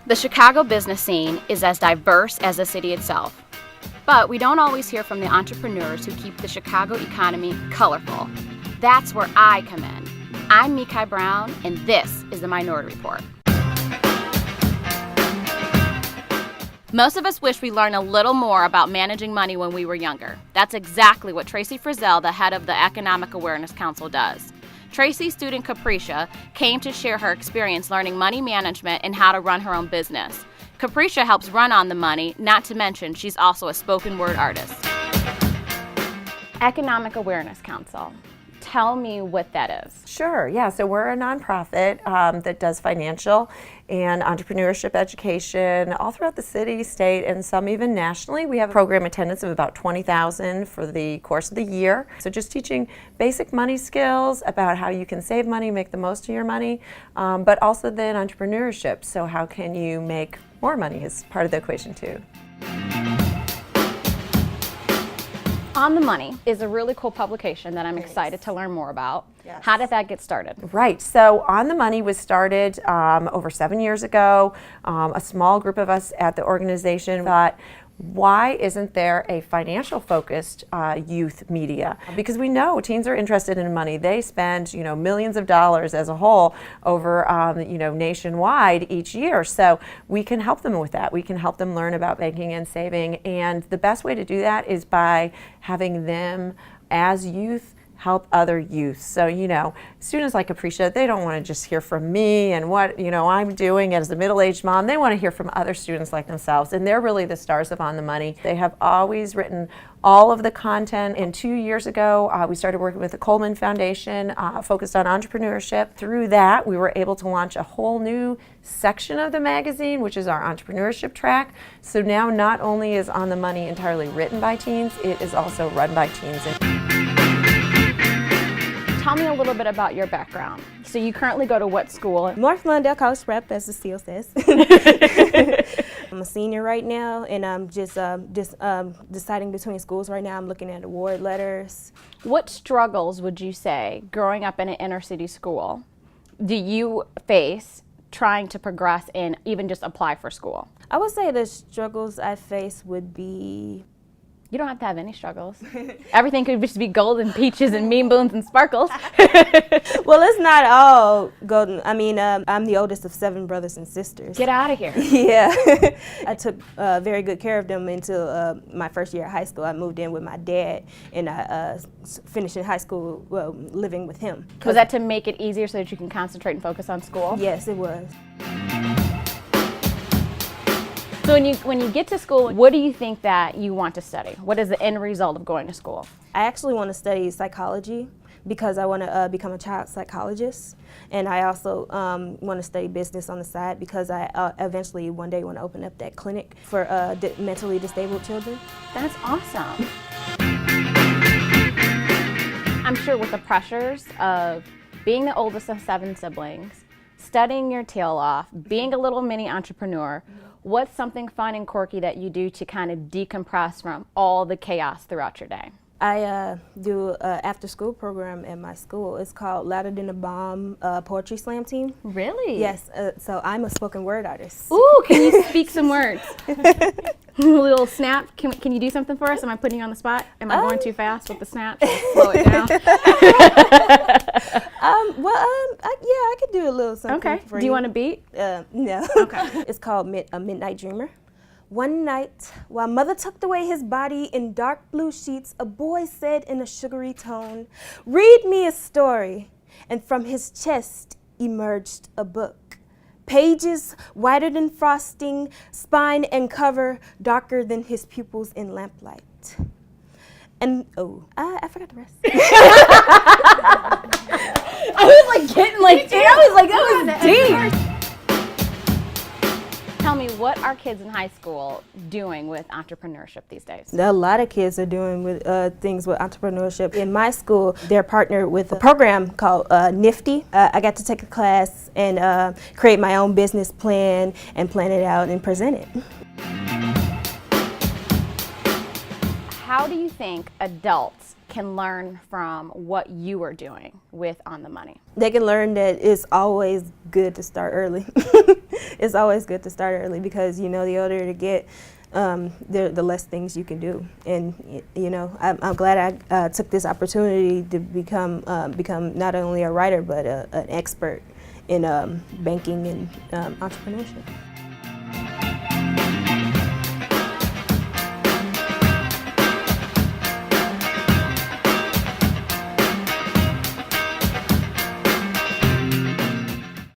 The Chicago business scene is as diverse as the city itself, but we don't always hear from the entrepreneurs who keep the Chicago economy colorful. That's where I come in. I'm Micaela Brown, and this is the Minority Report. Most of us wish we learned a little more about managing money when we were younger. That's exactly what Tracy Frizzell, the head of the Economic Awareness Council, does. Tracy's student Kaprisha came to share her experience learning money management and how to run her own business. Kaprisha helps run On the Money, not to mention she's also a spoken word artist. Economic Awareness Council. Tell me what that is. Sure, yeah, so we're a nonprofit that does financial and entrepreneurship education all throughout the city, state, and some even nationally. We have a program attendance of about 20,000 for the course of the year. So just teaching basic money skills about how you can save money, make the most of your money, but also then entrepreneurship. So how can you make more money is part of the equation too. On the Money is a really cool publication that I'm excited to learn more about. Yes. How did that get started? Right, so On the Money was started over 7 years ago. A small group of us at the organization thought, why isn't there a financial focused youth media? Because we know teens are interested in money. They spend, millions of dollars as a whole over, nationwide each year. So we can help them with that. We can help them learn about banking and saving. And the best way to do that is by having them as youth help other youth. So, students like Kaprisha, they don't want to just hear from me and what, I'm doing as a middle-aged mom. They want to hear from other students like themselves, and they're really the stars of On the Money. They have always written all of the content. And 2 years ago, we started working with the Coleman Foundation, focused on entrepreneurship. Through that, we were able to launch a whole new section of the magazine, which is our entrepreneurship track. So now not only is On the Money entirely written by teens, it is also run by teens. Tell me a little bit about your background. So you currently go to what school? North Lawndale College Prep, as the seal says. I'm a senior right now, and I'm just deciding between schools right now. I'm looking at award letters. What struggles would you say, growing up in an inner city school, do you face trying to progress and even just apply for school? I would say the struggles I face would be... You don't have to have any struggles. Everything could just be golden peaches and mean boons and sparkles. Well, it's not all golden. I mean, I'm the oldest of 7 brothers and sisters. Get out of here. Yeah. I took very good care of them until my first year at high school. I moved in with my dad, and I finished in high school living with him. Was that to make it easier so that you can concentrate and focus on school? Yes, it was. So when you get to school, what do you think that you want to study? What is the end result of going to school? I actually want to study psychology because I want to become a child psychologist. And I also want to study business on the side because I eventually one day want to open up that clinic for mentally disabled children. That's awesome. I'm sure with the pressures of being the oldest of 7 siblings, studying your tail off, being a little mini entrepreneur, what's something fun and quirky that you do to kind of decompress from all the chaos throughout your day? I do an after-school program at my school. It's called Louder Than a Bomb Poetry Slam Team. Really? Yes, so I'm a spoken word artist. Ooh, can you speak some words? A little snap. Can you do something for us? Am I putting you on the spot? Am I going too fast with the snap? Slow it down. I could do a little something for you. Do you want a beat? No. Okay. It's called A Midnight Dreamer. One night, while mother tucked away his body in dark blue sheets, a boy said in a sugary tone, "Read me a story." And from his chest emerged a book. Pages whiter than frosting, spine and cover darker than his pupils in lamplight. And I forgot the rest. I was getting that was deep. Tell me, what are kids in high school doing with entrepreneurship these days? A lot of kids are doing things with entrepreneurship. In my school, they're partnered with a program called Nifty. I got to take a class and create my own business plan and plan it out and present it. How do you think adults can learn from what you are doing with On the Money? They can learn that it's always good to start early. It's always good to start early because, you know, the older you get, the less things you can do. And, you know, I'm glad I took this opportunity to become not only a writer, but an expert in banking and entrepreneurship.